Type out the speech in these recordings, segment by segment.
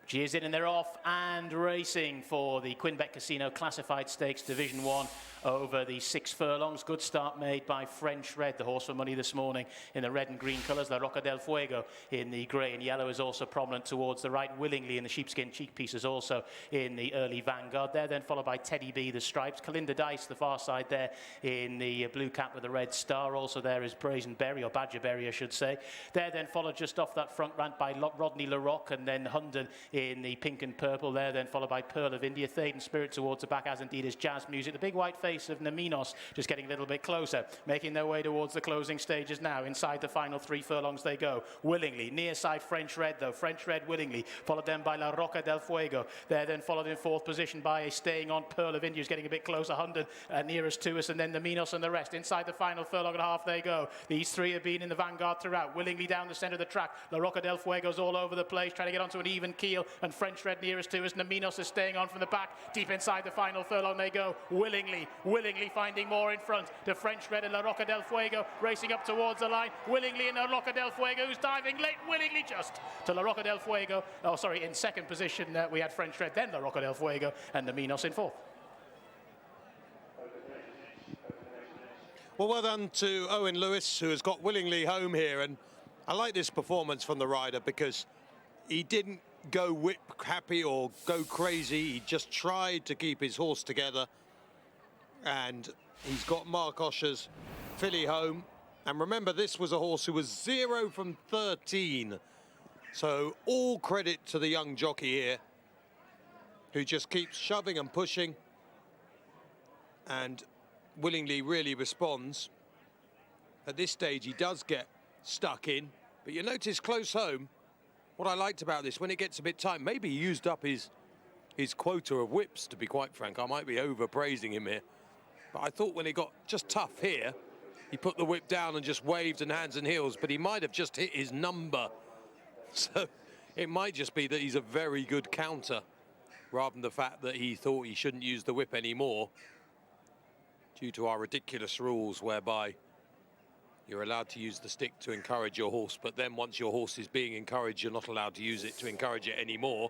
She is in and they're off and racing for the Quinbec Casino Classified Stakes Division 1 over the 6 furlongs. Good start made by French Red, the horse for money this morning, in the red and green colours. La Roca del Fuego in the grey and yellow is also prominent towards the right. Willingly in the sheepskin cheek pieces also in the early vanguard there. Then followed by Teddy B, the stripes. Kalinda Dice, the far side there in the blue cap with the red star. Also there is Brazen Berry, or Badger Berry I should say. There then followed just off that front rank by Rodney LaRock, and then Hunden in the pink and purple there, then followed by Pearl of India. Thaden Spirit towards the back, as indeed is Jazz Music. The big white face of Naminos just getting a little bit closer, making their way towards the closing stages now. Inside the final 3 furlongs they go. Willingly, near side French Red though. French Red Willingly, followed then by La Roca del Fuego. There then followed in 4th position by a staying on Pearl of India, who's getting a bit closer. Hunden nearest to us, and then Naminos and the rest. Inside the final furlong and a half they go. These 3 have been in the vanguard throughout. Willingly down the centre of the track. La Roca del Fuego's all over the place, trying to get onto an even keel, and French Red nearest to us. Naminos is staying on from the back. Deep inside the final furlong they go. Willingly finding more in front to French Red and La Roca del Fuego, racing up towards the line. Willingly and La Roca del Fuego, who's diving late. Willingly just to La Roca del Fuego. Oh, sorry, in 2nd position we had French Red, then La Roca del Fuego, and Naminos in 4th. Well done to Owen Lewis, who has got Willingly home here, and I like this performance from the rider because he didn't go whip happy or go crazy. He just tried to keep his horse together, and he's got Mark Osher's filly home. And remember, this was a horse who was 0 from 13, so all credit to the young jockey here, who just keeps shoving and pushing, and Willingly really responds. At this stage he does get stuck in, but you notice close home, what I liked about this, when it gets a bit tight, maybe he used up his quota of whips, to be quite frank. I might be overpraising him here, but I thought when he got just tough here, he put the whip down and just waved and hands and heels, but he might have just hit his number. So it might just be that he's a very good counter, rather than the fact that he thought he shouldn't use the whip anymore, due to our ridiculous rules whereby you're allowed to use the stick to encourage your horse, but then once your horse is being encouraged, you're not allowed to use it to encourage it anymore.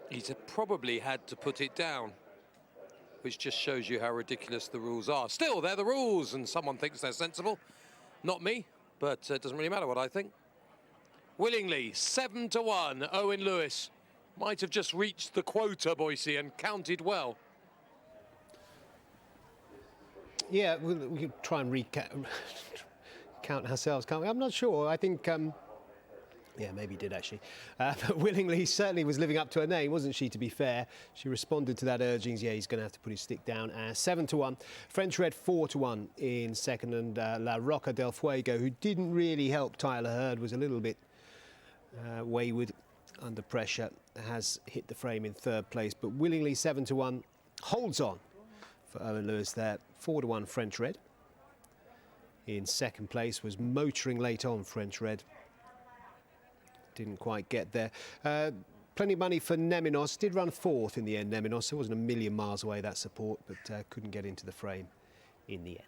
He's probably had to put it down, which just shows you how ridiculous the rules are. Still, they're the rules, and someone thinks they're sensible. Not me, but it doesn't really matter what I think. Willingly, 7-1. Owen Lewis might have just reached the quota, Boise, and counted well. Yeah, we can try and count ourselves, can't we? I'm not sure. I think, yeah, maybe he did actually. But Willingly certainly was living up to her name, wasn't she, to be fair? She responded to that urgings. Yeah, he's going to have to put his stick down. 7-1. French Red 4-1 in 2nd, and La Roca del Fuego, who didn't really help Tyler Hurd, was a little bit wayward under pressure, has hit the frame in 3rd place. But Willingly 7-1 holds on for Owen Lewis there. 4-1 French Red. In 2nd place was motoring late on French Red. Didn't quite get there. Plenty of money for Neminos. Did run 4th in the end, Neminos. It wasn't a million miles away, that support, but couldn't get into the frame in the end.